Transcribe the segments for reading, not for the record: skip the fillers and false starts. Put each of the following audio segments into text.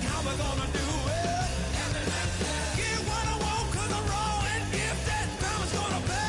How we gonna do it? Get what I want 'cause I'm raw and gifted. Mama's gonna pay.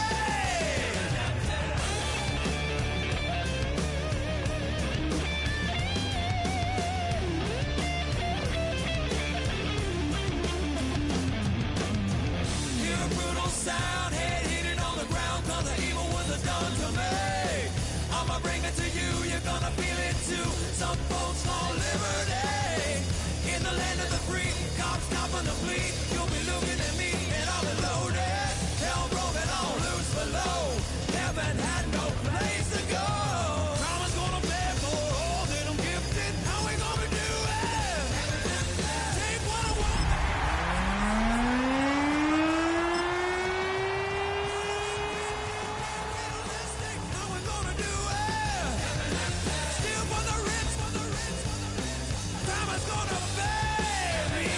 Hear a brutal sound, head hitting on the ground 'cause the evil ones are done to me. I'ma bring it to you, you're gonna feel it too. Some folks want liberty. In the land of the free, cops stopping the fleet. You'll be looking at me and I'll be loaded. Hell broken on loose below. Haven't had no place to go. Mama's gonna pay for all that I'm gifted. How we gonna do it? Take what I want. How we gonna do it? Steal for the rich, for the rich, for the rich. Mama's gonna pay me.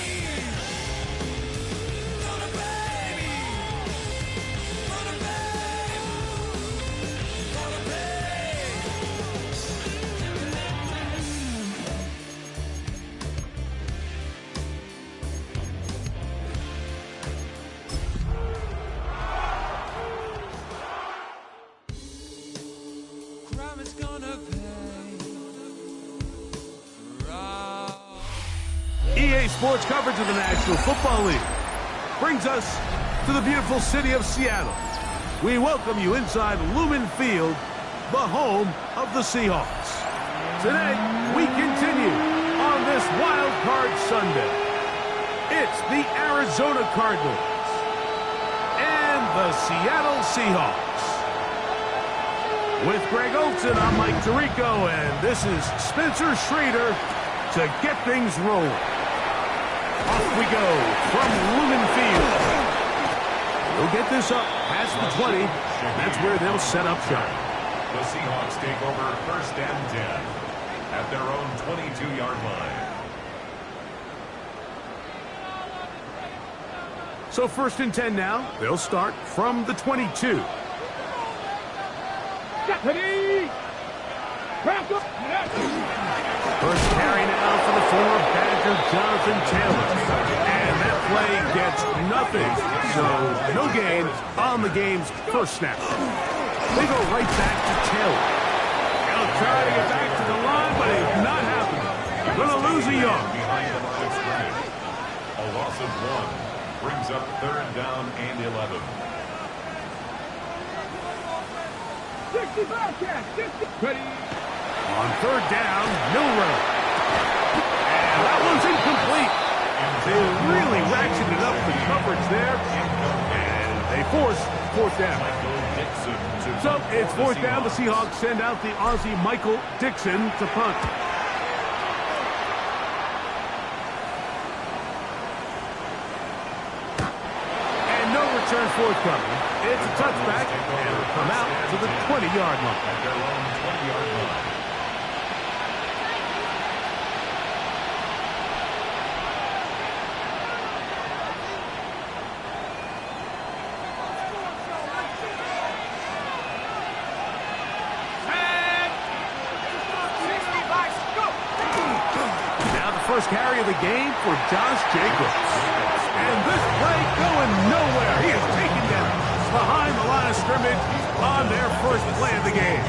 Gonna pay me. Gonna pay. Gonna pay. Crime is gonna pay. EA Sports coverage of the National Football League brings us to the beautiful city of Seattle. We welcome you inside Lumen Field, the home of the Seahawks. Today, we continue on this Wild Card Sunday. It's the Arizona Cardinals and the Seattle Seahawks. With Greg Olson, I'm Mike Tirico, and this is Spencer Schrader to get things rolling. Off we go from Lumen Field. They'll get this up past the 20. That's where they'll set up shop. The Seahawks take over 1st and 10 at their own 22-yard line. So 1st and 10 now. They'll start from the 22. First carry now for the former Badger Jonathan Taylor. And that play gets nothing. So no gain on the game's first snap. They go right back to Taylor. He'll try to get back to the line, but it's not happening. Gonna lose a yard. Behind the line of scrimmage. A loss of 1 brings up 3rd down and 11. 65 catch, 60. Ready. On 3rd down, Milrow. And that one's incomplete. They really ratcheted up the coverage there. And they force 4th down. So it's 4th down. The Seahawks send out the Aussie Michael Dixon to punt. And no return forthcoming. It's a touchback, and it'll come out to the 20-yard line. At their own 20-yard line. Now the first carry of the game for Josh Jacobs. And this play going nowhere. He is taken down behind the line of scrimmage on their first play of the game.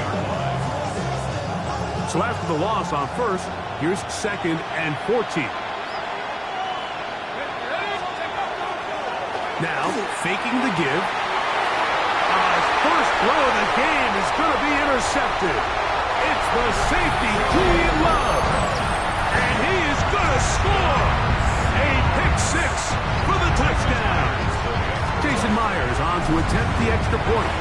So after the loss on 1st, here's 2nd and 14. Now faking the give. First throw of the game is going to be intercepted. It's the safety, Julian Love. And he is going to score. A pick 6 for the touchdown. Jason Myers on to attempt the extra point.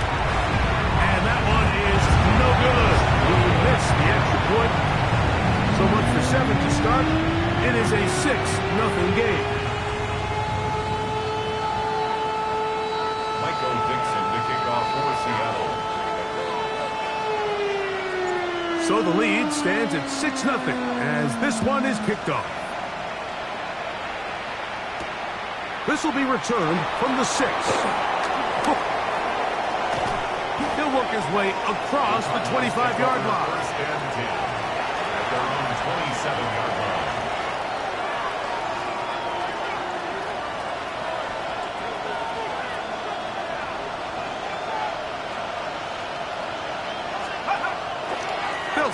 And that one is no good. He missed the extra point. So much for 7 to start. It is a 6-0 game. Michael Dixon to kick off for Seattle. So the lead stands at 6-0 as this one is kicked off. This will be returned from the 6. He'll work his way across the 25-yard line. 1st and 10 at their own 27-yard line.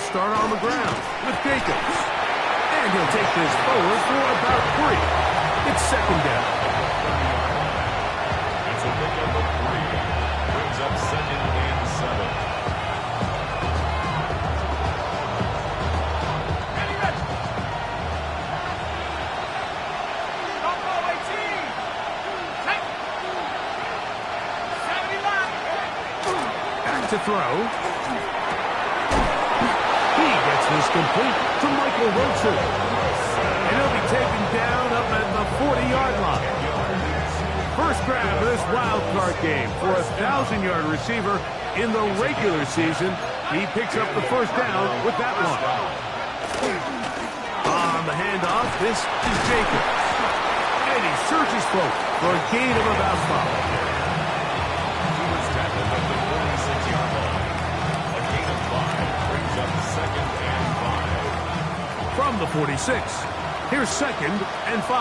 start on the ground with Jacobs. And he'll take this forward for about 3. It's second down. It's a pickup of 3. Brings up second and 7. To throw. He gets this complete to Michael Wilson. And he'll be taken down up at the 40-yard line. First grab of this wild card game for a 1,000-yard receiver in the regular season. He picks up the first down with that one. On the handoff, this is Jacobs. And he surges forward for a gain of about 5. Second and 5. From the 46, here's second and 5.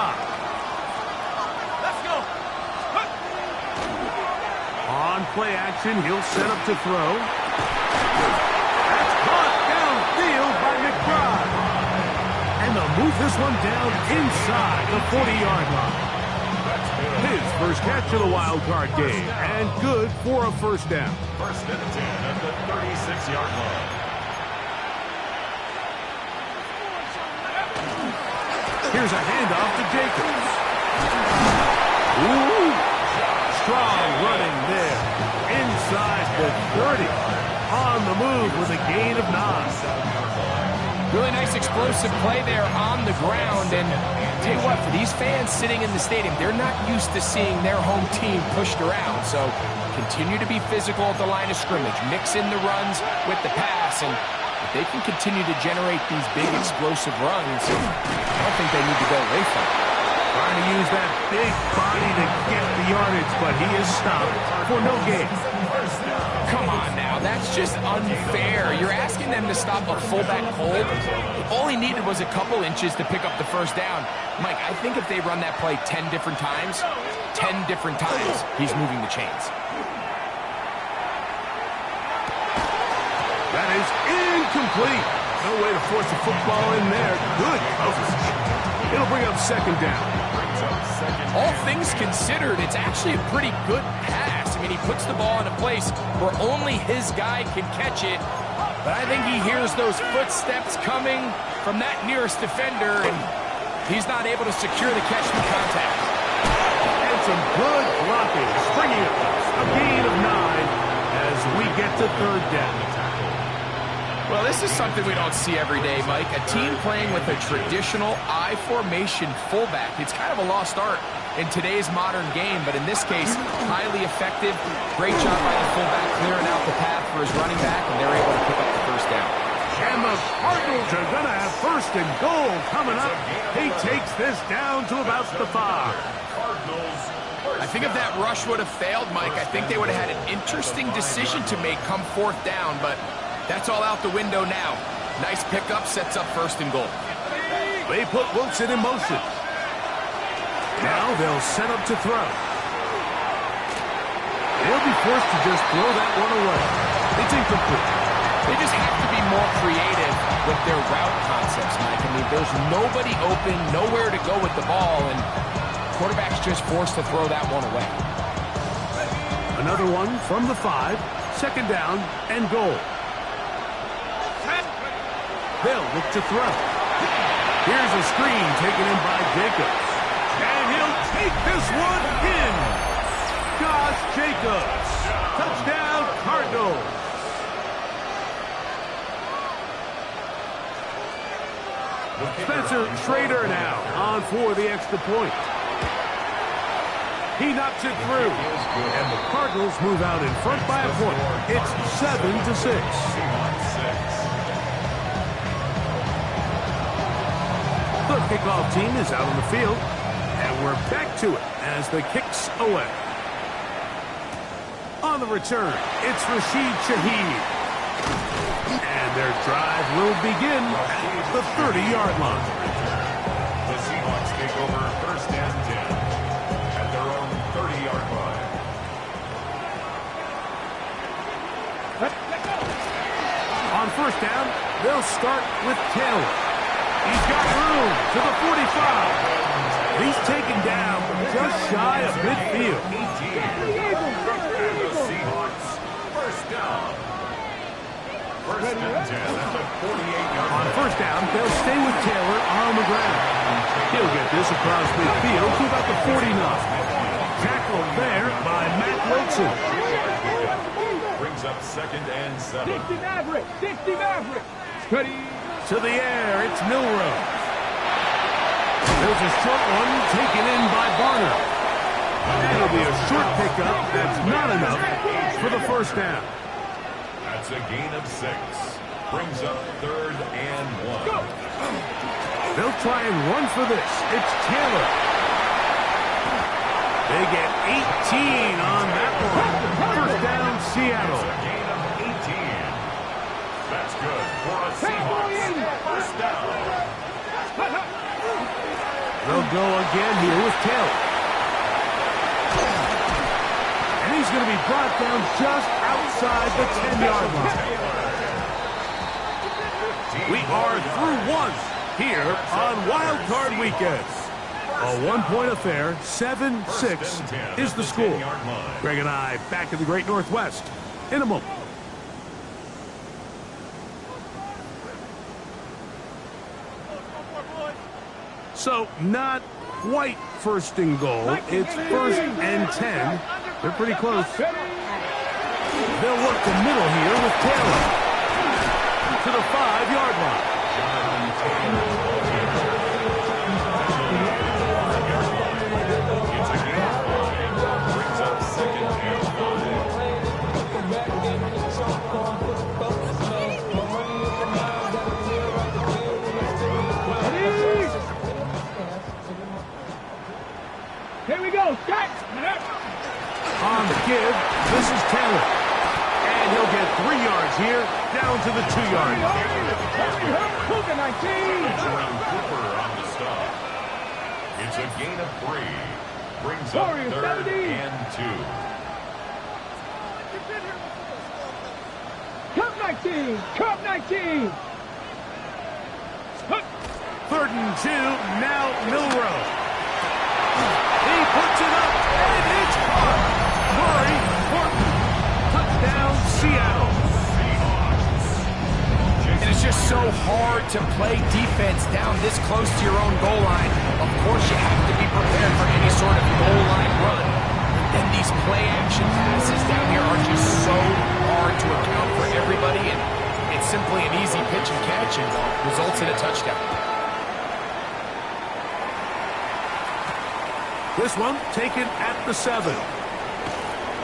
Let's go. On play action, he'll set up to throw. That's caught downfield by McBride. And they'll move this one down inside the 40-yard line. His first catch of the wild card game, and good for a first down. First and 10 at the 36-yard line. Here's a handoff to Jacobs. Ooh, strong running there. Inside the 30. On the move with a gain of 9. Really nice explosive play there on the ground. And tell you what, for these fans sitting in the stadium, they're not used to seeing their home team pushed around. So continue to be physical at the line of scrimmage. Mix in the runs with the pass. And if they can continue to generate these big explosive runs, I don't think they need to go away from it. Trying to use that big body to get the yardage, but he is stopped for no gain. Come on now, that's just unfair. You're asking them to stop a fullback cold. All he needed was a couple inches to pick up the first down. Mike, I think if they run that play 10 different times, he's moving the chains. That is incomplete. No way to force a football in there. Good coverage. It'll bring up second down. All things considered, it's actually a pretty good pass. I mean, he puts the ball in a place where only his guy can catch it. But I think he hears those footsteps coming from that nearest defender, and he's not able to secure the catch from contact. And some good blocking. Springing up a gain of 9 as we get to third down. Well, this is something we don't see every day, Mike. A team playing with a traditional I formation fullback. It's kind of a lost art in today's modern game, but in this case, highly effective. Great job by the fullback clearing out the path for his running back, and they're able to pick up the first down. And the Cardinals are going to have first and goal coming up. He takes this down to about the 5. I think if that rush would have failed, Mike, I think they would have had an interesting decision to make come fourth down, but that's all out the window now. Nice pickup, sets up first and goal. They put Wilson in motion. Now they'll set up to throw. They'll be forced to just throw that one away. It's incomplete. They just have to be more creative with their route concepts, Mike. I mean, there's nobody open, nowhere to go with the ball, and quarterback's just forced to throw that one away. Another one from the 5. Second down and goal. They'll look to throw. Here's a screen taken in by Jacobs. And he'll take this one in. Josh Jacobs. Touchdown, Cardinals. Spencer Schrader now on for the extra point. He knocks it through. And the Cardinals move out in front by a point. It's 7-6. The kickoff team is out on the field, and we're back to it as the kick's away. On the return, it's Rashid Shaheed. And their drive will begin at the 30-yard line. The Seahawks take over first and 10 at their own 30-yard line. On first down, they'll start with Taylor. He's got room to the 45. He's taken down just shy of midfield. And the Seahawks, first down. First and 10 at the 48-yard line. On first down, they'll stay with Taylor on the ground. He'll get this across midfield to about the 49. Tackled there by Matt Wilson. Brings up second and 7. 60 Maverick! 60 Maverick! Ready? To the air, it's Milrose. There's a short one taken in by Barner. That'll be a short pickup. That's not enough for the first down. That's a gain of 6. Brings up third and 1. They'll try and run for this. It's Taylor. They get 18 on that one. First down, Seattle. It's a gain of 18. That's good for a Seahawks. First down. They'll go again here with Taylor. And he's going to be brought down just outside the 10-yard line. We are through one here on Wild Card Weekend. A one-point affair, 7-6 is the score. Greg and I back in the Great Northwest in a moment. So, not quite first and goal. It's first and 10. They're pretty close. They'll work the middle here with Taylor to the 5-yard line. It's a gain of 5. Brings up second and 5. Here we go, Scott! On the give, this is Taylor. And he'll get 3 yards here, down to the 2-yard line. Cougar 19! Jerome Cooper on the stop. It's a gain of 3. Brings up Warriors, third 70. and 2. Cup 19! Cup 19! Third and 2, now Milrose. He puts it up, and it's caught. Murray, Horton, touchdown, Seattle. And it's just so hard to play defense down this close to your own goal line. Of course, you have to be prepared for any sort of goal line run. And these play-action passes down here are just so hard to account for everybody, and it's simply an easy pitch and catch and results in a touchdown. This one taken at the 7.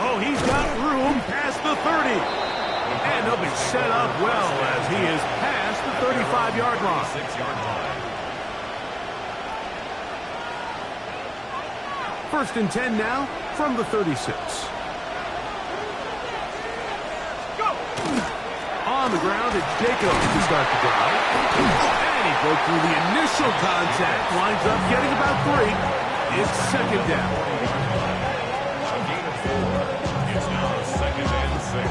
Oh, he's got room past the 30. And he'll be set up well as he is past the 35-yard line. 6-yard line. First and 10 now from the 36. Go! On the ground, it's Jacobs to start the drive. And he broke through the initial contact, winds up getting about 3. It's second down. A gain of 4. It's now second and 6.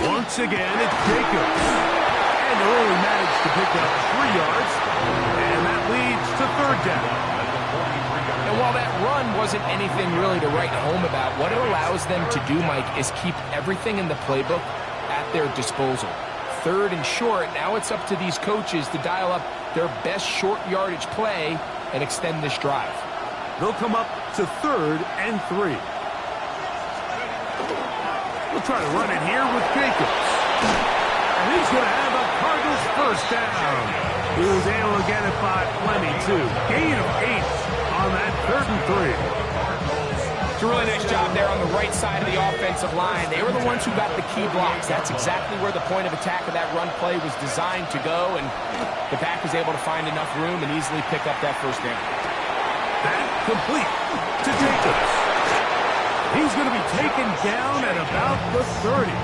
Once again, it's Jacobs. And they'll only manage to pick up 3 yards. And that leads to third down. And while that run wasn't anything really to write home about, what it allows them to do, Mike, is keep everything in the playbook at their disposal. Third and short, now it's up to these coaches to dial up their best short yardage play and extend this drive. They'll come up to third and 3. We'll try to run it here with Jacobs. And he's going to have a Cardinals first down. He was able to get it by plenty, too. Gain of 8 on that third and 3. It's a really nice job there on the right side of the offensive line. They were the ones who got the key blocks. That's exactly where the point of attack of that run play was designed to go, and the back was able to find enough room and easily pick up that first down. That complete to Jacobs. He's going to be taken down at about the 30.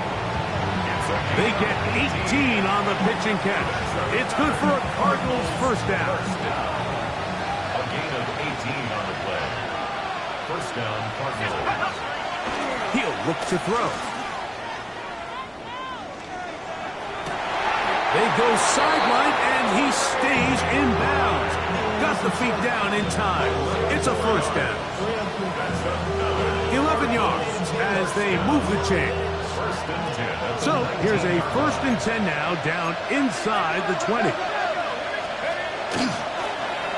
They get 18 on the pitch and catch. It's good for a Cardinals first down. A gain of 18 on the play. First down, Cardinals. He'll look to throw. They go sideline, and he stays in bounds. Got the feet down in time. It's a first down. 11 yards as they move the chains. So here's a 1st and 10 now, down inside the 20.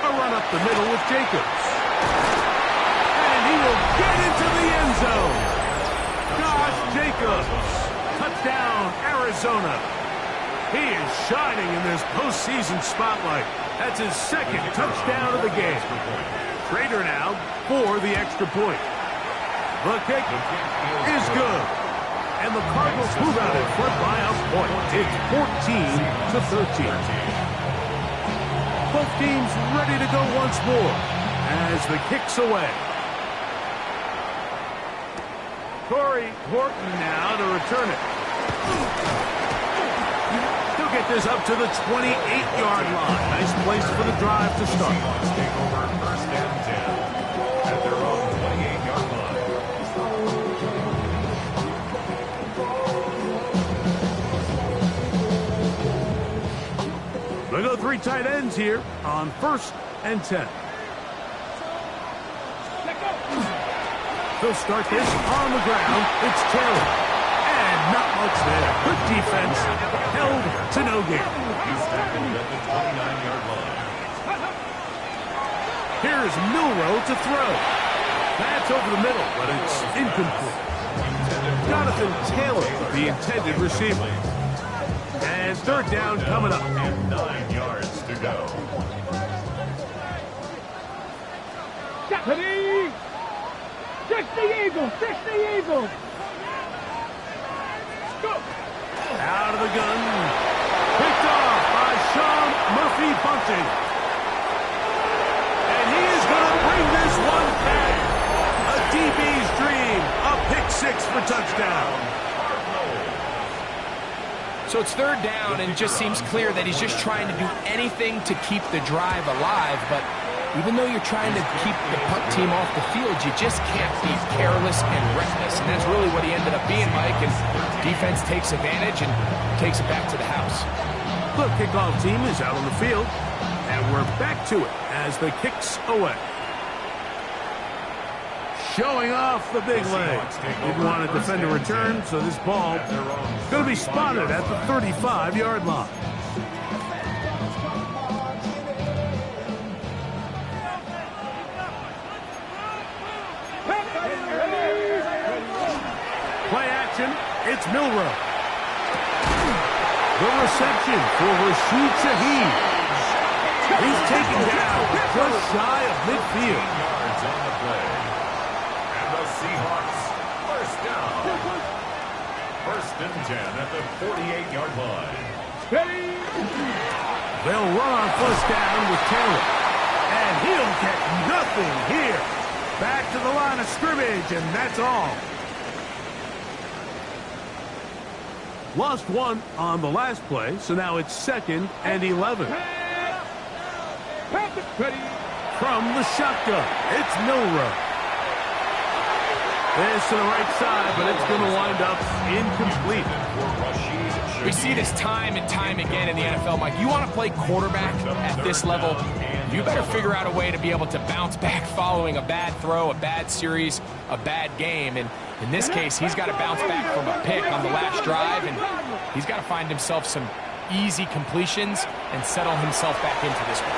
A run up the middle with Jacobs. And he will get into the end zone. Josh Jacobs. Touchdown, Arizona. He is shining in this postseason spotlight. That's his 2nd touchdown of the game. Trader now for the extra point. The kick is good. And the Cardinals move out in front by a point. It's 14-13. Both teams ready to go once more as the kick's away. Corey Horton now to return it. He'll get this up to the 28-yard line. Nice place for the drive to start. Take over 1st and 10 at their own 28-yard line. They go 3 tight ends here on 1st and 10. They'll start this on the ground. It's Taylor. And not much there. Good defense. Held to no gain. He's tackled at the 29-yard line. Here's Milroe to throw. That's over the middle, but it's incomplete. Jonathan Taylor, the intended receiver. And 3rd down coming up. And 9 yards to go. Deputy! Fix the Eagles! Fix the Eagles! Go! Out of the gun. Picked off by Sean Murphy Bunting. And he is going to bring this one back. A DB's dream. A pick-6 for touchdown. So it's 3rd down, and it just seems clear that he's just trying to do anything to keep the drive alive. But even though you're trying to keep the punt team off the field, you just can't be careless and reckless. And that's really what he ended up being, Mike. And defense takes advantage and takes it back to the house. The kickoff team is out on the field, and we're back to it as the kick's away. Showing off the big leg. Didn't want to defend a return, so this ball is going to be spotted at the 35-yard line. Play action, it's Milroe. The reception for Rashid Shaheed. He's taken down just shy of midfield. Yards on the play. And the Seahawks, 1st down. 1st and 10 at the 48-yard line. They'll run on 1st down with Taylor. And he'll get nothing here. Back to the line of scrimmage, and that's all. Lost 1 on the last play, so now it's 2nd and 11. From the shotgun, it's Milroe. This to the right side, but it's going to wind up incomplete. We see this time and time again in the NFL, Mike. You want to play quarterback at this level, you better figure out a way to be able to bounce back following a bad throw, a bad series, a bad game. And in this case, he's got to bounce back from a pick on the last drive, and he's got to find himself some easy completions and settle himself back into this one.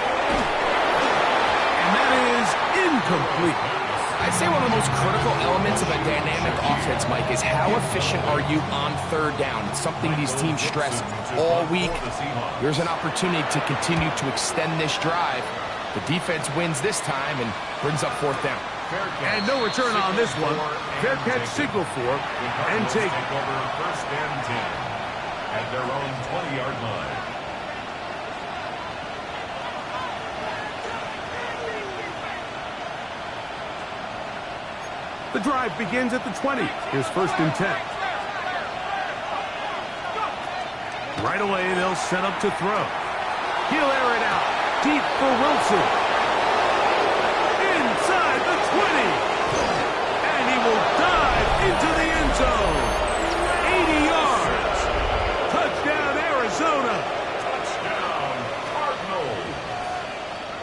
And that is incomplete. I'd say one of the most critical elements of a dynamic offense, Mike, is how efficient are you on 3rd down? It's something these teams stress all week. Here's an opportunity to continue to extend this drive. The defense wins this time and brings up 4th down. And no return on this one. Fair catch signal for and take over 1st and 10 at their own 20-yard line. The drive begins at the 20. Here's 1st and 10. Right away, they'll set up to throw. He'll air it out. Deep for Wilson. Inside the 20. zone. 80 yards. Touchdown, Arizona. Touchdown, Cardinals.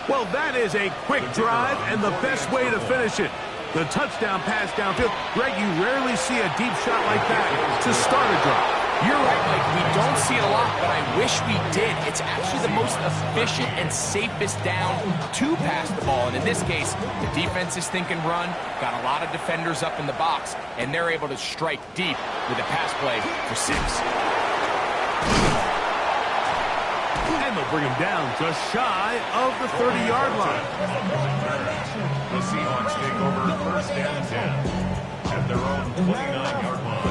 Well, that is a quick drive and the best way to finish it. The touchdown pass downfield. Greg, you rarely see a deep shot like that to start a drive. You're right, Mike. We don't see it a lot, but I wish we did. It's actually the most efficient and safest down to pass the ball. And in this case, the defense is thinking run, got a lot of defenders up in the box, and they're able to strike deep with a pass play for 6. And they'll bring him down just shy of the 30-yard line. The Seahawks take over first and 10 at their own 29-yard line.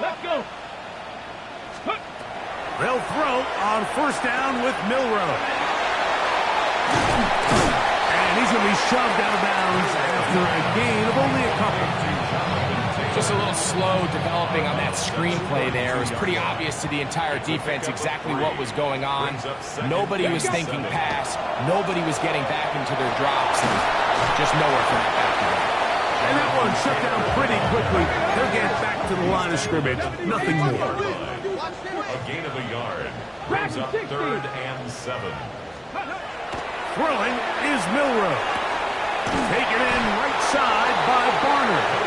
Let's go. They'll throw on first down with Milroe. And he's going to be shoved out of bounds after a gain of only a couple. Just a little slow developing on that screenplay there. It was pretty obvious to the entire defense exactly what was going on. Nobody was thinking pass. Nobody was getting back into their drops. And just nowhere for that back to go. And that one shut down pretty quickly. They'll get back to the line of scrimmage. Nothing more. A gain of a yard. Brings up 3rd and 7. Throwing is Milroe. Taken in right side by Barner.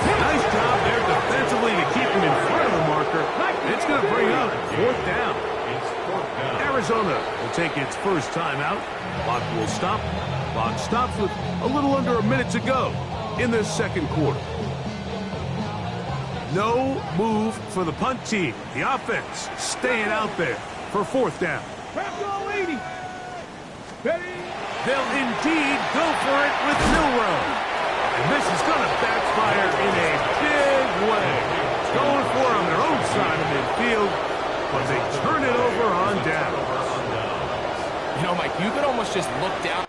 Nice job there defensively to keep him in front of the marker. It's going to bring up 4th down. It's 4th down. Arizona will take its first timeout. Clock will stop. Clock stops with a little under a minute to go in this second quarter. No move for the punt team. The offense staying out there for 4th down. Crap goal 80. Ready? They'll indeed go for it with Milroe. And this is going to backfire in a big way. Going for it on their own side of midfield, but they turn it over on down. You know, Mike, you could almost just look down.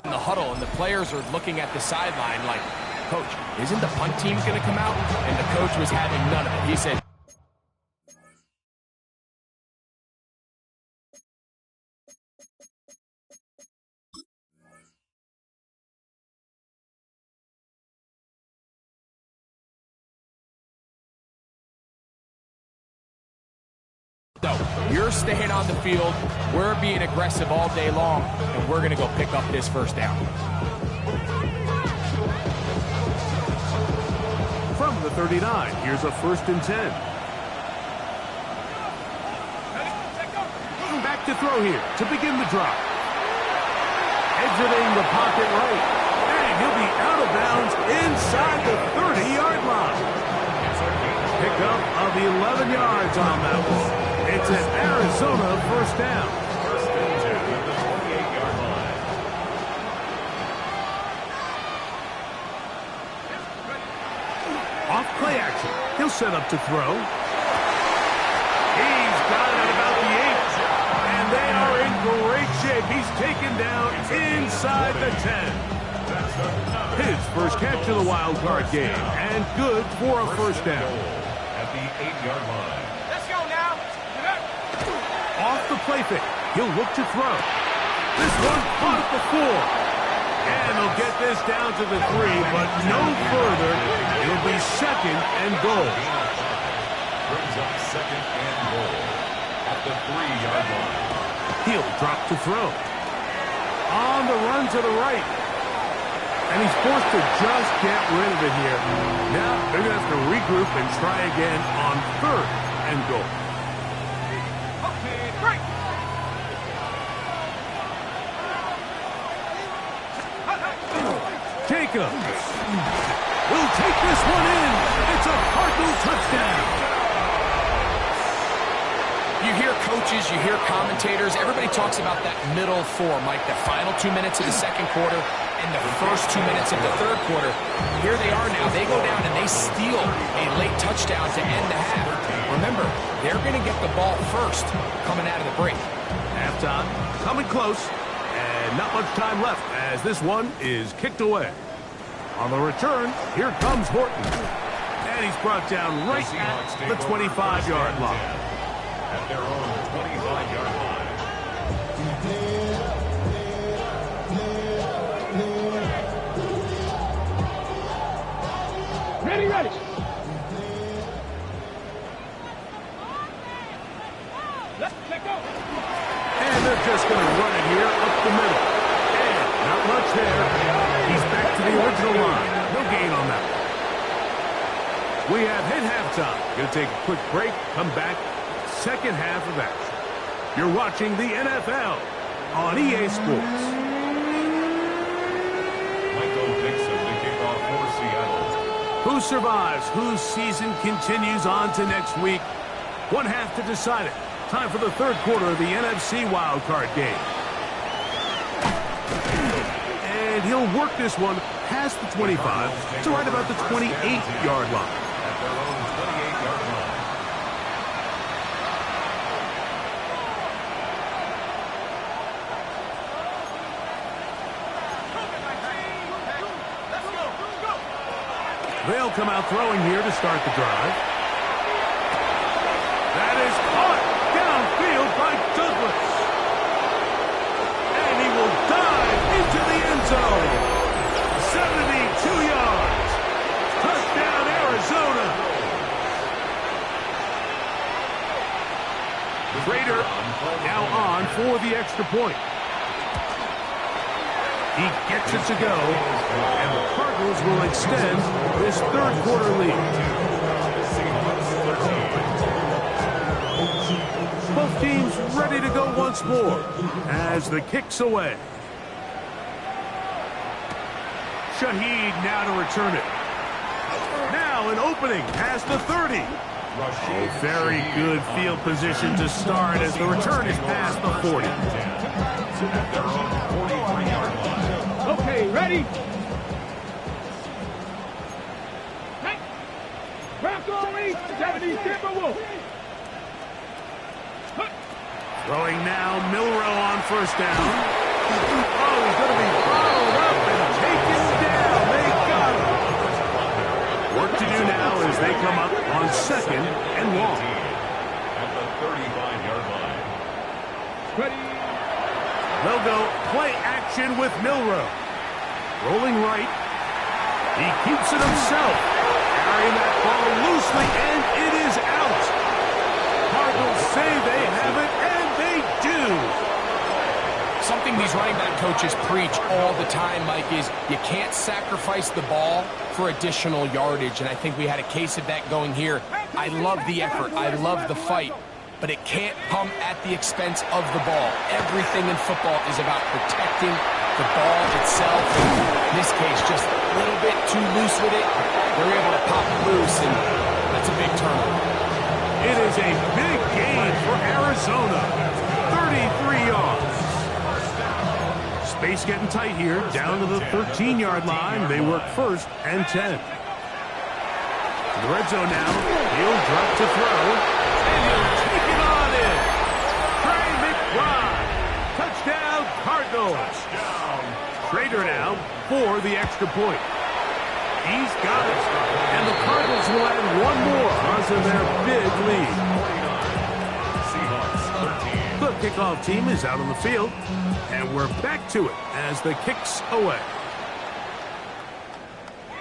In the huddle, and the players are looking at the sideline like, Coach, isn't the punt team going to come out? And the coach was having none of it. He said, no, you're staying on the field. We're being aggressive all day long, and we're going to go pick up this first down. From the 39, here's a 1st and 10. Back to throw here to begin the drive. Exiting the pocket right. And he'll be out of bounds inside the 30-yard line. Pickup of 11 yards on that one. It's an Arizona first down. First and 10 at the 28-yard line. Off play action. He'll set up to throw. He's got it at about the 8. And they are in great shape. He's taken down inside the 10. His first catch of the wild card game. And good for a first down. At the 8-yard line. Off the play fake. He'll look to throw. This one caught at the 4. And they'll get this down to the 3, but no further. It'll be 2nd and goal. Brings up 2nd and goal at the 3-yard line. He'll drop to throw. On the run to the right. And he's forced to just get rid of it here. Now they're going to have to regroup and try again on 3rd and goal. Jacobs will take this one in. It's a Cardinal touchdown. You hear coaches, you hear commentators, everybody talks about that middle 4, Mike, the final 2 minutes of the second quarter and the first 2 minutes of the third quarter. Here they are now. They go down and they steal a late touchdown to end the half. Remember, they're going to get the ball first coming out of the break. Halftime coming close, and not much time left as this one is kicked away. On the return, here comes Horton. And he's brought down right at the 25-yard line. At their own 25-yard line. Ready, ready. Let go. And they're just going to run it here up the middle. And not much there. He's back to the original line. No gain on that. We have hit halftime. Going to take a quick break. Come back. Second half of action. You're watching the NFL on EA Sports. Michael Dixon to kick off for Seattle. Who survives? Whose season continues on to next week? One half to decide it. Time for the third quarter of the NFC wildcard game. And he'll work this one past the 25 to right about the 28-yard line. At their own 28-yard line. They'll come out throwing here to start the drive. That is caught downfield by Douglas. And he will dive into the end zone. 72 yards. Touchdown, Arizona. Prater now on for the extra point. He gets it to go, and the Cardinals will extend this third quarter lead. Both teams ready to go once more as the kick's away. Shaheed now to return it. Now an opening past the 30. Oh, very good field position to start as the return is past the 40. At their own 43-yard line. Okay, ready? Bronco 70 Timberwolves. Throwing now, Milrow on first down. Oh, he's going to be followed up and taken down. They got him. Work to do now as they come up on second and long. At the 35-yard line. Ready? They'll go play action with Milrow. Rolling right. He keeps it himself. Carrying that ball loosely, and it is out. Cardinals say they have it, and they do. Something these running back coaches preach all the time, Mike, is you can't sacrifice the ball for additional yardage, and I think we had a case of that going here. I love the effort. I love the fight. But it can't come at the expense of the ball. Everything in football is about protecting the ball itself. In this case, just a little bit too loose with it. They're able to pop it loose, and that's a big turnover. It is a big gain for Arizona. 33 yards. Space getting tight here. Down to the 13-yard line. They work first and 10. To the red zone now. He'll drop to throw. And he'll take it on in. Trey McBride. Touchdown, Cardinals. Prater now for the extra point. He's got it. And the Cardinals will add one more onto their big lead. The kickoff team is out on the field. And we're back to it as the kick's away.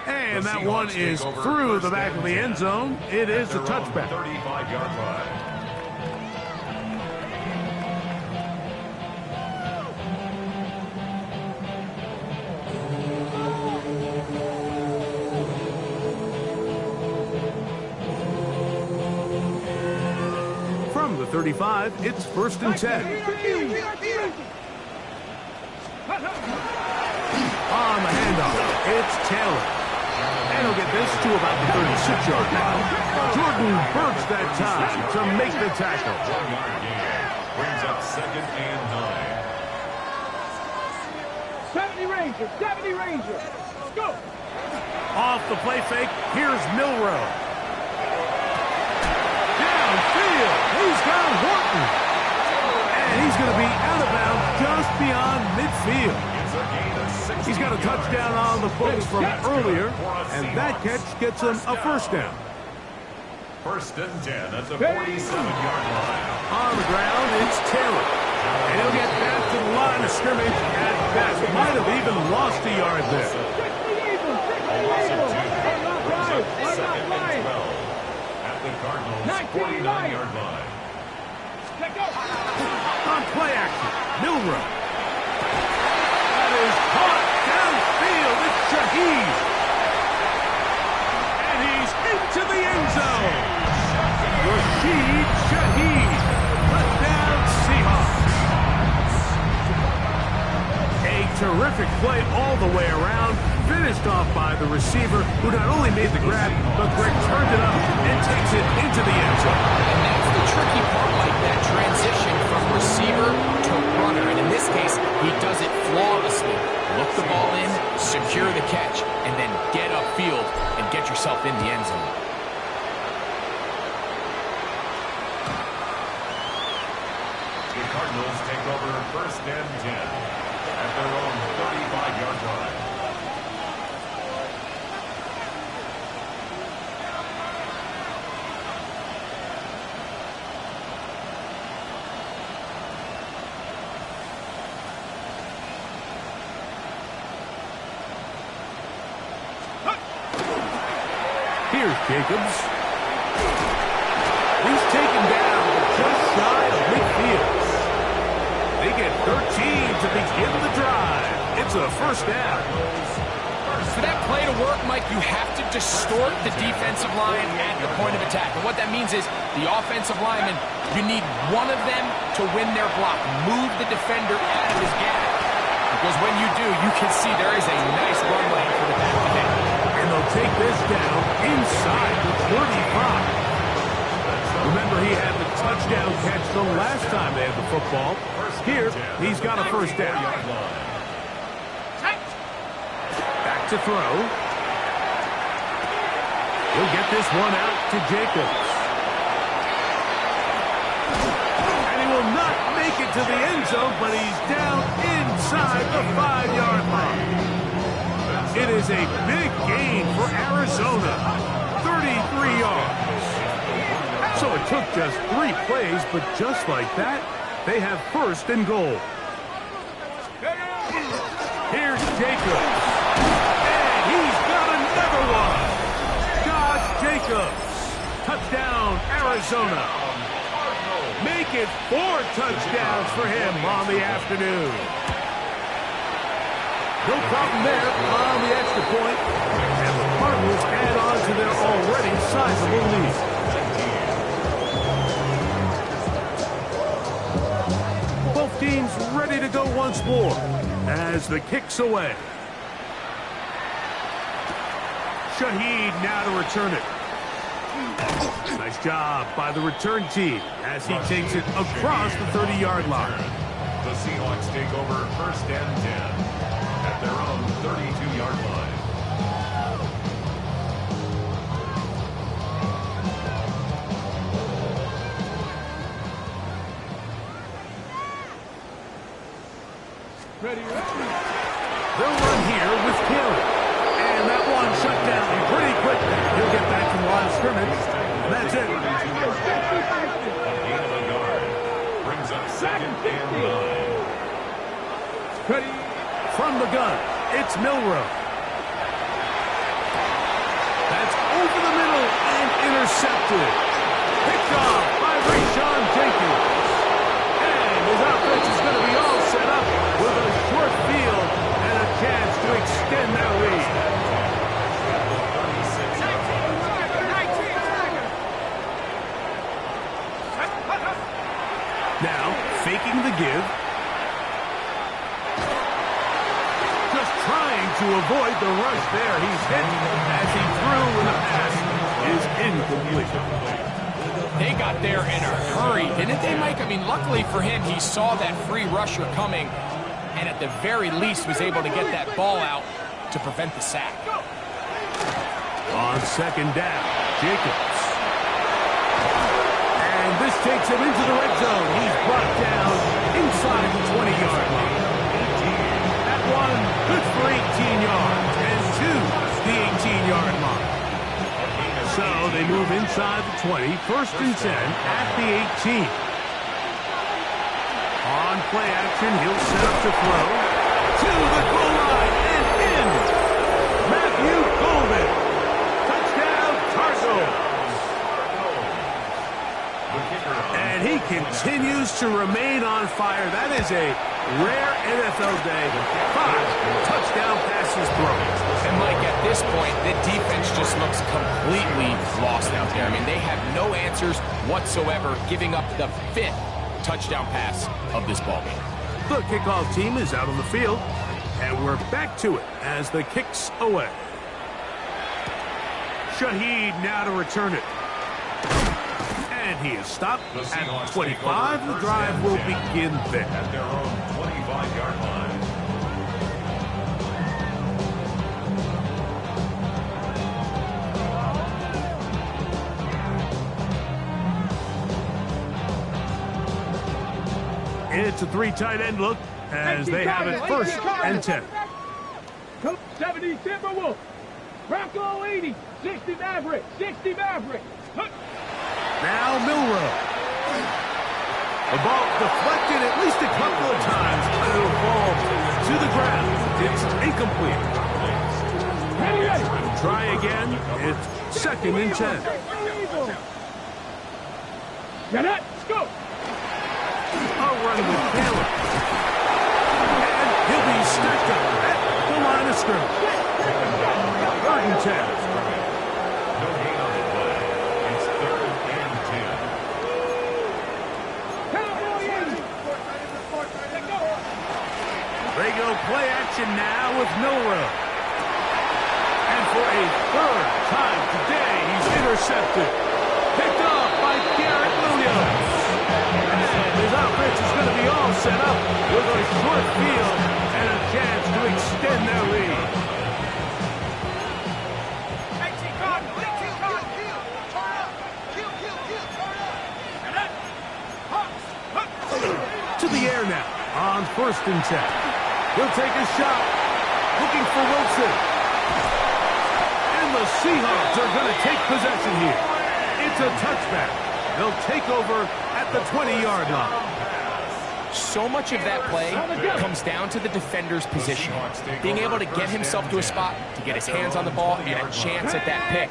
And that one is through the back of the end zone. It is a touchback. 35-yard line. From the 35, it's first and 10. On the handoff, it's Taylor. And he'll get this to about the 36-yard line. Jordan Burks that time to make the tackle. 1-yard gain. Brings up second and 9. 70 Rangers, 70 Rangers. Go. Off the play fake, here's Milrow. Downfield, he's got Horton. And And he's going to be out of bounds just beyond midfield. He's got a touchdown on the books from earlier, and that catch gets him a first down. First and 10 at the 47-yard line. On the ground, it's Taylor. And he'll get back to the line of scrimmage at best. Might have even lost a yard there. Second and 12 at the Cardinals' 49-yard line. On play action, Milrow. That is caught downfield. It's Shaheed. And he's into the end zone. Rashid Shaheed. Touchdown Seahawks. A terrific play all the way around. Finished off by the receiver, who not only made the grab, but Greg turned it up and takes it into the end zone. And that's the tricky part, like that transition from receiver to runner. And in this case, he does it flawlessly. Look the ball in, secure the catch, and then get upfield and get yourself in the end zone. The Cardinals take over first and 10 at their own 35-yard line. Here's Jacobs. He's taken down just shy of midfield. They get 13 to begin the drive. It's a first down. For that play to work, Mike, you have to distort the defensive line at the point of attack. And what that means is the offensive lineman, you need one of them to win their block. Move the defender out of his gap. Because when you do, you can see there is a nice run lane for the back to net. And they'll take this down inside the 35. Remember, he had the touchdown catch the last time they had the football. Here, he's got a first down. Back to throw. He'll get this one out to Jacobs. And he will not make it to the end zone, but he's down inside the 5-yard line. It is a big gain for Arizona. 33 yards. So it took just 3 plays, but just like that, they have first and goal. Here's Jacobs. And he's got another one. Josh Jacobs. Touchdown, Arizona. Make it 4 touchdowns for him on the afternoon. No problem there on the extra point. And the Cardinals add on to their already sizable lead. Both teams ready to go once more as the kick's away. Shaheed now to return it. Nice job by the return team as he takes it across the 30-yard line. The Seahawks take over first and 10 at their own 32-yard line. Ready. They'll run here with Kelly. And that one shut down pretty quickly. He'll get back to the line of scrimmage. And that's it. Gain of a yard brings up second and 9. Ready. From the gun, it's Milrow. That's over the middle and intercepted. Picked off by Rashawn Jenkins. And his offense is going to be all set up with a short field and a chance to extend their lead. Now, faking the give. Just trying to avoid the rush there. He's hit as he threw and the pass is incomplete. They got there in a hurry, didn't they, Mike? I mean, luckily for him, he saw that free rusher coming and at the very least was able to get that ball out to prevent the sack. On second down, Jacobs. And And this takes him into the red zone. He's brought down inside the 20-yard line. That one, good for 18 yards. And two, the 18-yard line. So they move inside the 20, first and 10 at the 18. On play action, he'll set up to throw. To the goal line and in. Matthew Golden. Touchdown, Cardinals. And he continues to remain on fire. That is a rare NFL day. 5 touchdown passes thrown. And Mike, at this point, the defense just looks completely lost out there. I mean, they have no answers whatsoever, giving up the 5th touchdown pass of this ballgame. The kickoff team is out on the field, and we're back to it as the kick's away. Shaheed now to return it. And he is stopped at 25. The drive will begin there. At their own 25-yard line. It's a 3 tight end look as they have it first and 10. 70 Timberwolf. Rocco 80. 60 Maverick. 60 Maverick. Now Milrow. The ball deflected at least a couple of times, but it'll fall to the ground. It's incomplete. Try again. It's second and 10. Get it. Let's go. A run with Taylor. And he'll be stacked up at the line of scrimmage. Third and 10. No gain on the play. It's third and 10. They go play action now with Milrow. And for a third time today, he's intercepted. Picked off by Garrett Williams. And his offense is going to be all set up with a short field and a chance to extend their lead. To the air now on first and 10. He'll take a shot. Looking for Wilson. And the Seahawks are going to take possession here. It's a touchback. They'll take over at the 20-yard line. So much of that play comes down to the defender's position. Being able to get himself to a spot, to get his hands on the ball, and a chance at that pick.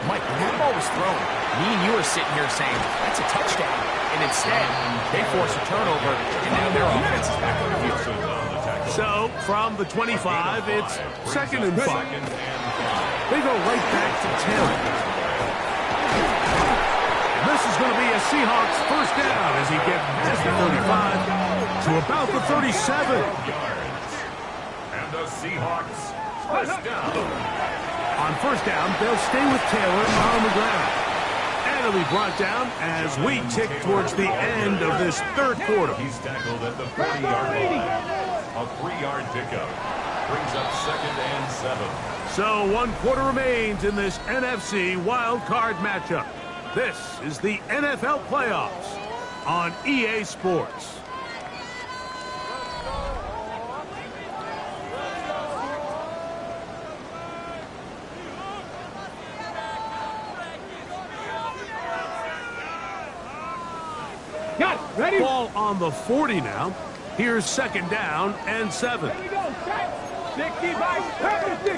Mike, when that ball was thrown, me and you are sitting here saying, that's a touchdown. And instead, they force a turnover, and now their offense is back on the field. So, from the 25, it's second and 5. They go right back to Taylor. This is going to be a Seahawks first down as he gets past the 35 to about the 37. And the Seahawks first down. On first down, they'll stay with Taylor on the ground. And he'll be brought down as we tick towards the end of this third quarter. He's tackled at the 40-yard line. A 3-yard pickup brings up second and 7. So 1 quarter remains in this NFC wild card matchup. This is the NFL playoffs on EA Sports. Got it. Ready? Ball on the 40 now. Here's second down and 7. Here we go. 60 by 60.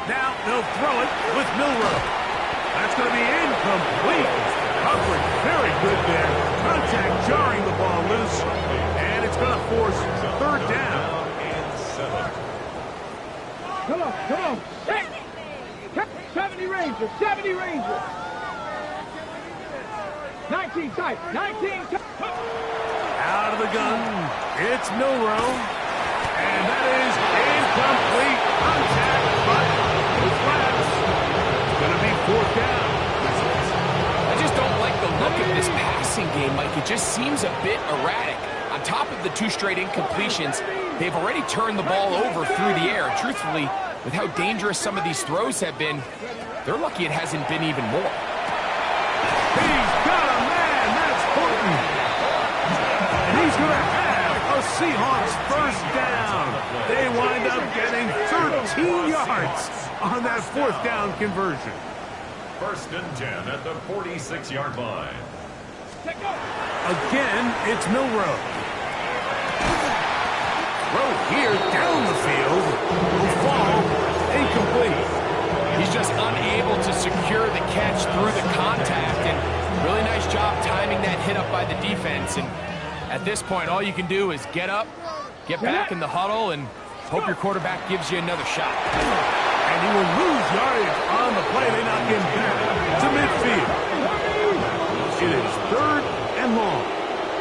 Now they'll throw it with Milrow. That's going to be incomplete. Coverage very good there. Contact jarring the ball loose. And it's going to force third down. Come on, come on. 70 Rangers, 70 Rangers. 19 tight, 19 tight. Out of the gun, it's Milrow. And that is incomplete contact, but the flags. It's going to be fourth down. I just don't like the look of this passing game, Mike. It just seems a bit erratic. On top of the 2 straight incompletions, they've already turned the ball over through the air. Truthfully, with how dangerous some of these throws have been, they're lucky it hasn't been even more. He's got Seahawks first down. They wind up getting 13 yards on that fourth down conversion. First and 10 at the 46-yard line. Again, it's Milrow. Throw here down the field. Will fall incomplete. He's just unable to secure the catch through the contact, and really nice job timing that hit up by the defense. And at this point, all you can do is get up, get back in the huddle, and hope your quarterback gives you another shot. And he will lose yardage on the play. They knock him back to midfield. It is 3rd and long.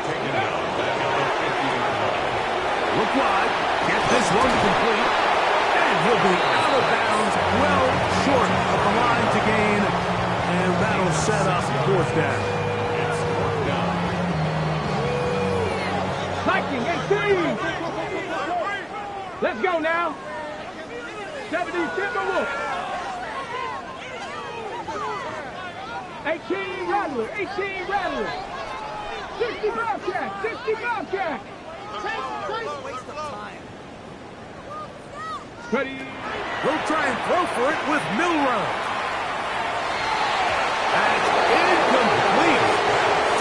Taken out back at the 50-yard line. Look wide. Get this one complete. And he'll be out of bounds, well short of the line to gain. And that'll set up 4th down. It's 4th down. Lightning and three. Let's go now. 70 Timberwolves. 18 Rattler. 18 Rattler. 60 Bobcat. 60 Bobcat. Ready. We'll try and throw for it with Milrow. That's incomplete.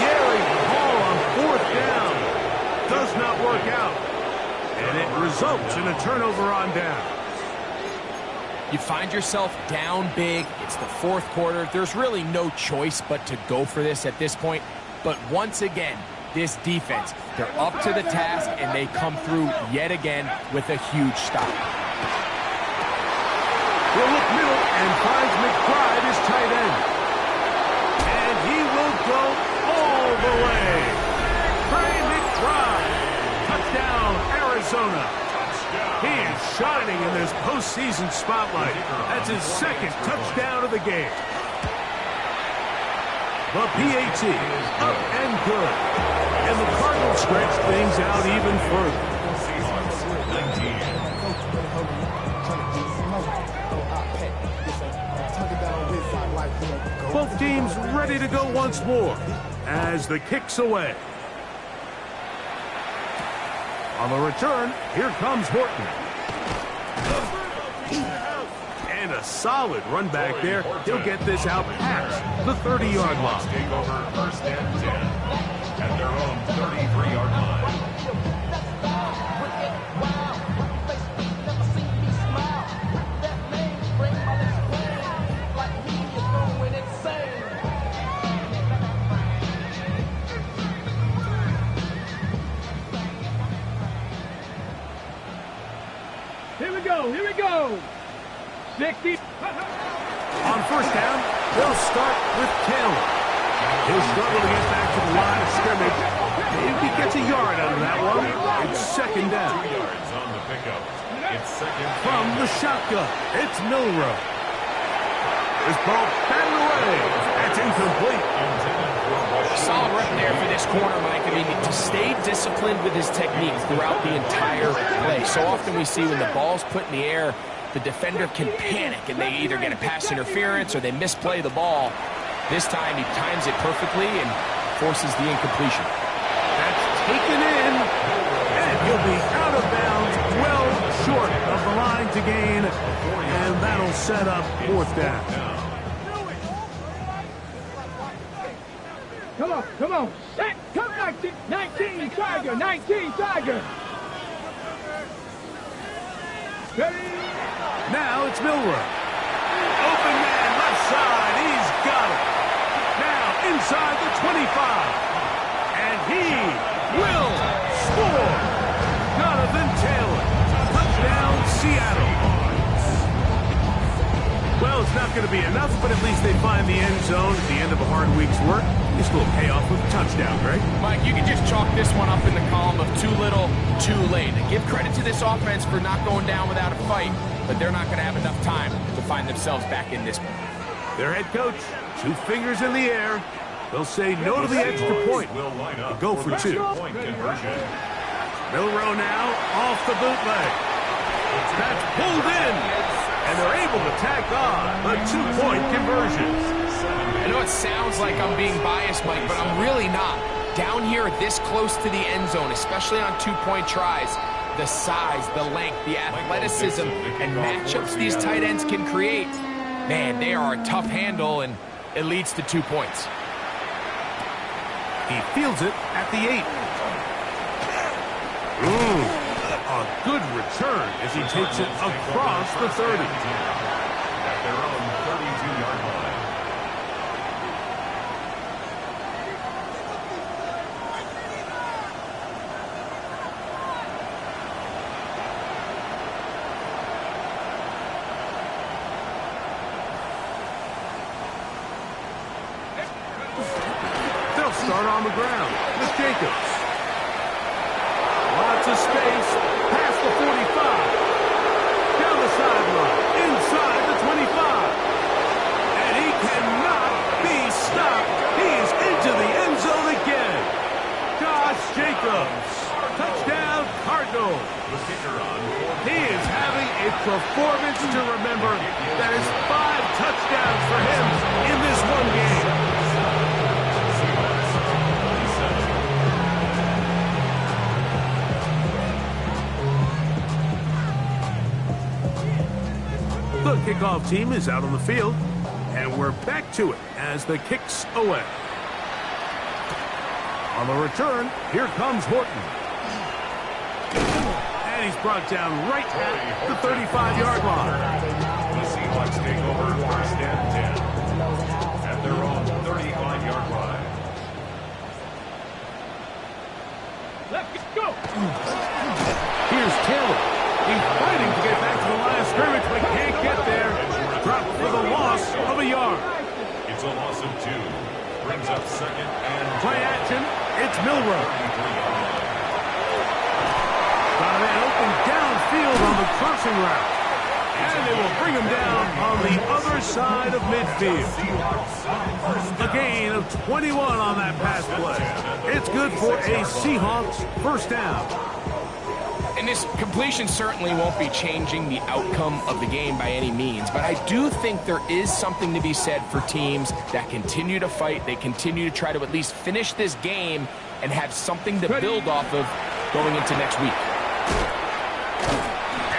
Gary Hall on 4th down. Does not work out. And it results in a turnover on down. You find yourself down big. It's the 4th quarter. There's really no choice but to go for this at this point. But once again, this defense, they're up to the task, and they come through yet again with a huge stop. He'll look middle and finds McBride, his tight end. And he will go all the way. Trey McBride. Touchdown, Arizona. He is shining in this postseason spotlight. That's his 2nd touchdown of the game. The PAT is up and good. And the Cardinals stretch things out even further. Seahawks 19. Both teams ready to go once more as the kick's away. On the return, here comes Horton. And a solid run back there. He'll get this out past the 30-yard line. Take over 1st and 10 at their own 33-yard line. Here we go. 60. On 1st down, they'll start with Taylor. He'll struggle to get back to the line of scrimmage. If he gets a yard out of that one, it's 2nd down. 2 yards on the pickup. It's 2nd. From the shotgun, it's Milrow. This ball batted away. That's incomplete. Solid rep there for this corner, Mike. I mean, to stay disciplined with his technique throughout the entire play. So often we see when the ball's put in the air, the defender can panic, and they either get a pass interference or they misplay the ball. This time he times it perfectly and forces the incompletion. That's taken in, and he'll be out of bounds, well short of the line to gain, and that'll set up 4th down. Come on. Come 19 Tiger. 19 Tiger. Ready. Now it's Milrow. Open man, left side. He's got it. Now inside the 25. And he will score. Jonathan Taylor. Touchdown, Seattle. Well, it's not going to be enough, but at least they find the end zone at the end of a hard week's work. This will pay off with a touchdown, Greg. Mike, you can just chalk this one up in the column of too little, too late. And give credit to this offense for not going down without a fight, but they're not going to have enough time to find themselves back in this one. Their head coach, 2 fingers in the air. They'll say no to the extra point. Will line up Go for 2. Point conversion. Milrow now off the bootleg. That's pulled in. And they're able to tack on a 2-point conversion. I know it sounds like I'm being biased, Mike, but I'm really not. down here this close to the end zone, especially on two-point tries, the size, the length, the athleticism, and matchups these tight ends can create, man, they are a tough handle, and it leads to 2 points. He fields it at the 8. Ooh, a good return as he takes it across the 30. At their own 32-yard line. They'll start on the ground with Jacobs. Lots of space, past the 45. Down the sideline, inside the 25. And he cannot be stopped. He is into the end zone again. Josh Jacobs. Touchdown, Cardinals. The kicker on. He is having a performance to remember. That is 5 touchdowns for him in this one game. The kickoff team is out on the field, and we're back to it as the kick's away. On the return, here comes Horton. And he's brought down right at the 35-yard line. The Seahawks take over first and 10 at their own 35-yard line. Let's go. Here's Taylor. He's fighting to get back to the line of scrimmage, but can't get there. Dropped for the loss of a yard. It's a loss of 2. Brings up second and Play action. It's Milrow. 33-yard line. Got a man open downfield on the crossing route. And they will bring him down on the other side of midfield. A gain of 21 on that pass play. It's good for a Seahawks first down. And this completion certainly won't be changing the outcome of the game by any means, but I do think there is something to be said for teams that continue to fight. They continue to try to at least finish this game and have something to build off of going into next week.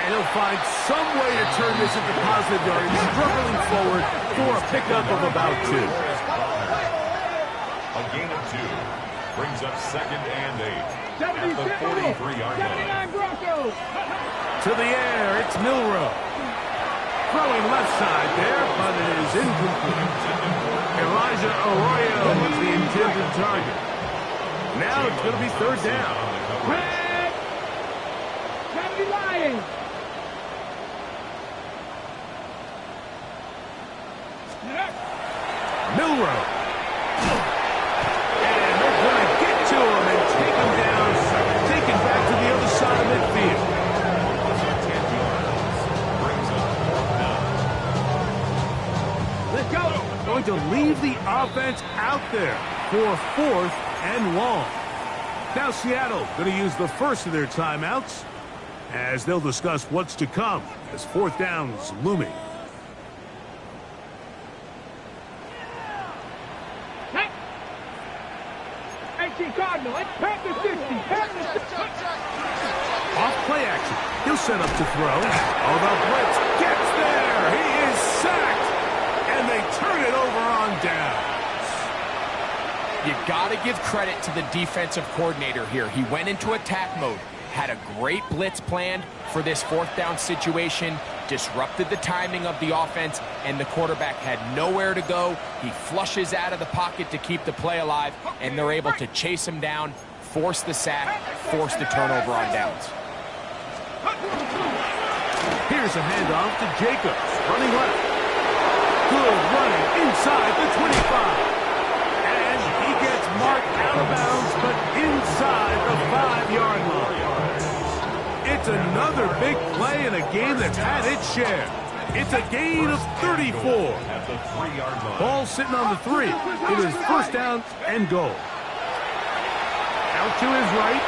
And he'll find some way to turn this into positive yardage, struggling forward for a pickup of about 2. A gain of 2. Brings up second and 8. At the 43-yard line. To the air, it's Milrow. Throwing left side there, but it is incomplete. Elijah Arroyo was the intended target. Now it's going to be third down. Red. 70 Lions. Milrow. And they're going to get to him and take him down, taken back to the other side of midfield. Let's go. Going to leave the offense out there for 4th and long. Now Seattle going to use the first of their timeouts as they'll discuss what's to come as 4th down's looming. Cardinal, pass the 60, pass the 60. Off play action. He'll set up to throw. Oh, the blitz gets there. He is sacked. And they turn it over on downs. You got to give credit to the defensive coordinator here. He went into attack mode, had a great blitz planned for this 4th down situation, disrupted the timing of the offense, and the quarterback had nowhere to go. He flushes out of the pocket to keep the play alive, and they're able to chase him down, force the sack, force the turnover on downs. Here's a handoff to Jacobs, running left. Good running inside the 25. And he gets marked out of bounds, but inside the 5-yard line. It's another big play in a game that's had its share. It's a gain of 34. At the 3-yard line. Ball sitting on the 3. It is first down and goal. Out to his right.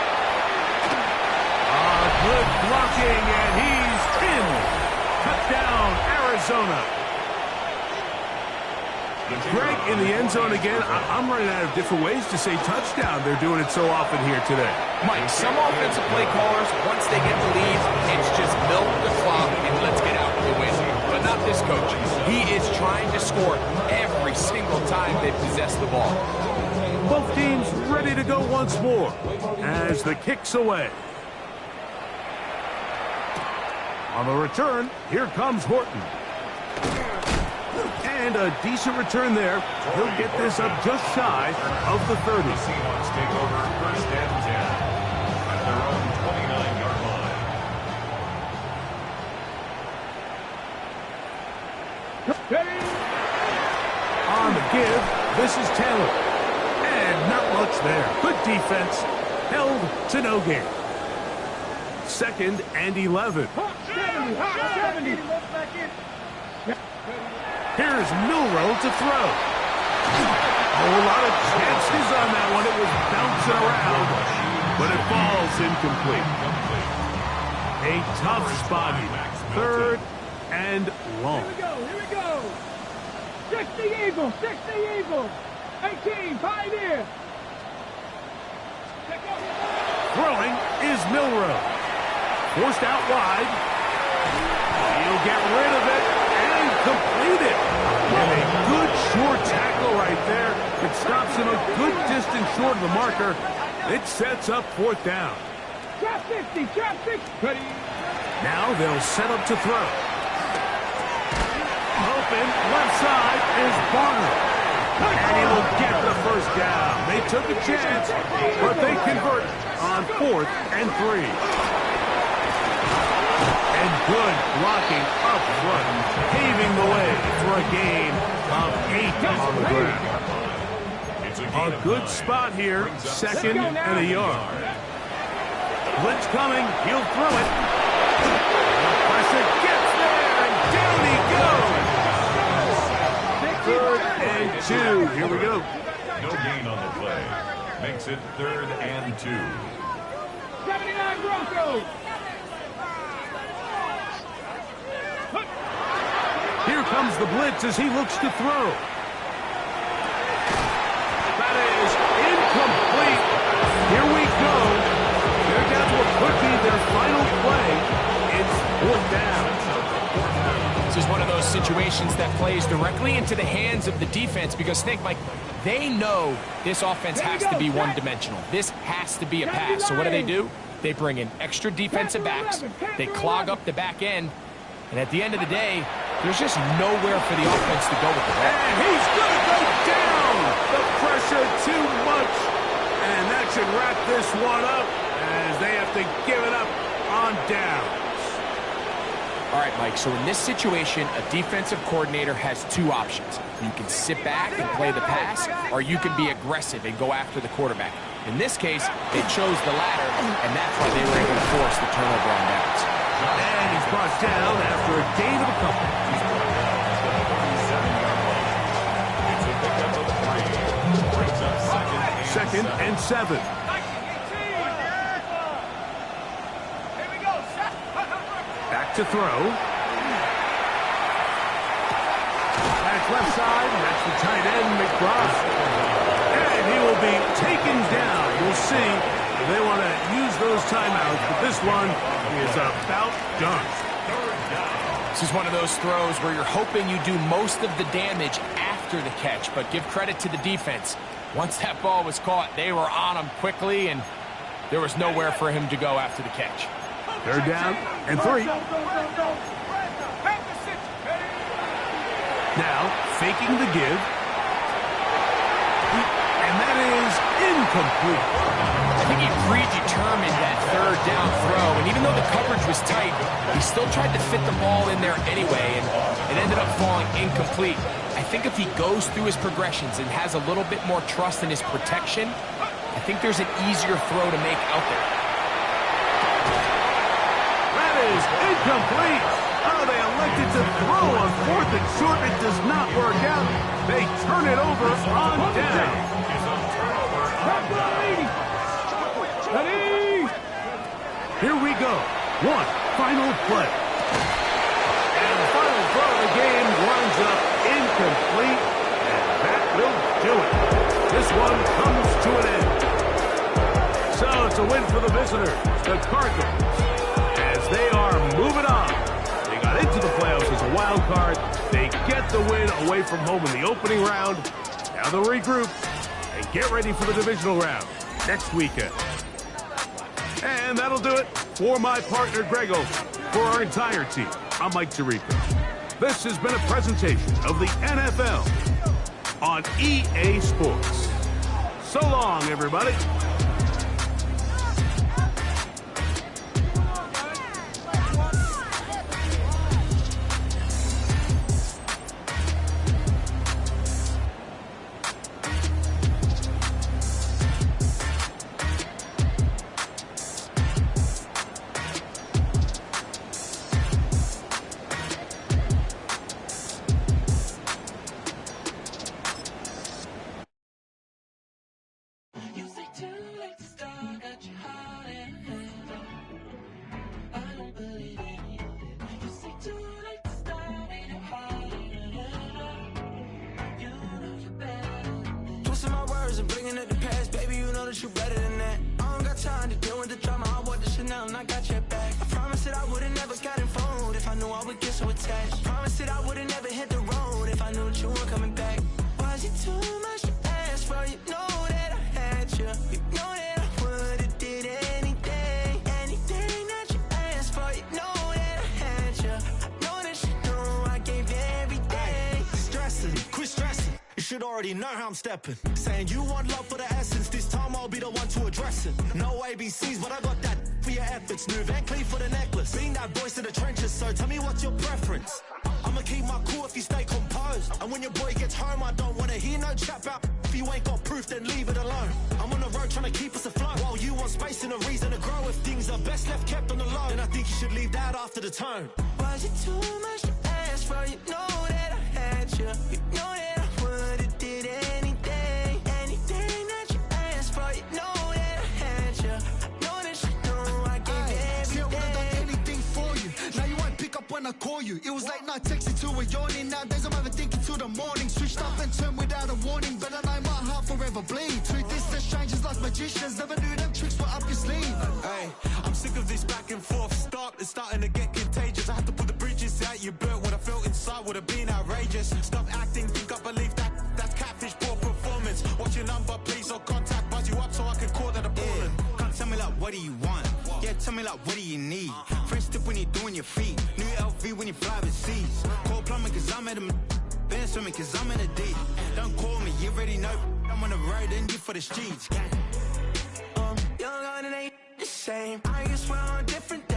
Good blocking, and he's in. Touchdown, Arizona. Greg, in the end zone again. I'm running out of different ways to say touchdown. They're doing it so often here today. Mike, some offensive play callers, once they get the lead, it's just milk the clock and let's get out with the win. But not this coach. He is trying to score every single time they possess the ball. Both teams ready to go once more as the kick's away. On the return, here comes Horton. And a decent return there. He'll get this up just shy of the 30. The Seahawks take over 1st and 10 at their own 29-yard line. On the give, this is Taylor. And not much there. Good defense. Held to no gain. 2nd and 11. 70. Here's Milroe to throw. A whole lot of chances on that one. It was bouncing around, but it falls incomplete. A tough spot here. 3rd and long. Here we go. 60 Eagles. 18, 5 here. Throwing is Milroe. Forced out wide. He'll get rid of it and complete it. With a good short tackle right there. It stops him a good distance short of the marker. It sets up 4th down. Trap 60. Ready. Now they'll set up to throw. Open, left side is Barner. And he will get the 1st down. They took a chance, but they convert on 4th and 3. And good blocking up front, paving the way for a gain of 8 on the ground. A good spot here, 2nd and a yard. Blitz coming, he'll throw it. The pressure gets there, and down he goes. 3rd and 2, here we go. No gain on the play. Makes it 3rd and 2. 79 Broncos. Here comes the blitz as he looks to throw. That is incomplete. Here we go. They're down to what could be their final play. It's 4th down. This is one of those situations that plays directly into the hands of the defense because think, Mike, they know this offense has to be one-dimensional. This has to be a pass. So what do? They bring in extra defensive backs. They clog up the back end. And at the end of the day, there's just nowhere for the offense to go with the ball. And he's going to go down. The pressure too much. And that should wrap this one up as they have to give it up on downs. All right, Mike, so in this situation, a defensive coordinator has 2 options. You can sit back and play the pass, or you can be aggressive and go after the quarterback. In this case, they chose the latter, and that's why they were able to force the turnover on downs. And he's brought down after a gain of a couple. Second and 7. Back to throw. Back left side. That's the tight end, McBross. And he will be taken down. You'll see they want to use those timeouts, but this one is about done. This is one of those throws where you're hoping you do most of the damage after the catch, but give credit to the defense. Once that ball was caught, they were on him quickly, and there was nowhere for him to go after the catch. 3rd down and 3. Now, faking the give. And that is incomplete. I think he predetermined that 3rd down throw, and even though the coverage was tight, he still tried to fit the ball in there anyway, and it ended up falling incomplete. I think if he goes through his progressions and has a little bit more trust in his protection, I think there's an easier throw to make out there. That is incomplete. Oh, they elected to throw on 4th and short. It does not work out. They turn it over on down. Here we go. One final play. And the final throw of the game winds up incomplete. And a win for the visitors, the Cardinals, as they are moving on. They got into the playoffs as a wild card. They get the win away from home in the opening round. Now they'll regroup and get ready for the divisional round next weekend. And that'll do it for my partner, Greg Olson. For our entire team, I'm Mike Tirico. This has been a presentation of the NFL on EA Sports. So long, everybody. And bringing it to pass, baby, you know that you better than that. I don't got time to deal with the drama. I bought the Chanel and I got your back. I promised that I would've never gotten phoned if I knew I would get so attached. I promised that I would've never hit the road if I knew that you weren't coming back. Was it too much to ask for? You know that I had you. You know that I would've did anything, anything that you asked for. You know that I had you. I know that you know I gave everything. Stressing, quit stressing. You should already know how I'm stepping. Saying you want love for the essence. This time I'll be the one to address it. No ABCs, but I got that for your efforts. New Van Cleef for the necklace. Being that voice in the trenches, so tell me what's your preference. I'ma keep my cool if you stay composed. And when your boy gets home, I don't wanna hear no chat about. If you ain't got proof, then leave it alone. I'm on the road trying to keep us afloat. While you want space and a reason to grow. If things are best left kept on the low, then I think you should leave that after the tone. Was it too much to ask for? You know that I had you. You know that I would've did anything, anything that you asked for. You know that I had you. I know that you know I gave everything. See, I would've done anything for you. Now you won't pick up when I call you. It was late night texting to a yawning. Nowadays I'm overthinking till the morning. Switched up and turned without a warning, but I know my heart forever bleed. Truth is, the strangers like magicians. Never knew them tricks were up your sleeve. Hey, I'm sick of this back and forth. It's starting to get contagious. I had to put the bridges out you built. What I felt inside would have been outrageous. Stop acting, think I believe that. That's catfish, poor performance. What's your number, please, or contact. Buzz you up so I can call that appalling. Can't tell me like, what do you want? Yeah, tell me like, what do you need? Fresh tip when you're doing your feet. New LV when you fly overseas. Call plumbing cause I'm at a been swimming cause I'm in a deep. Don't call me, you already know. I'm on the road and you for the streets. Young and it ain't the same. I guess we're on different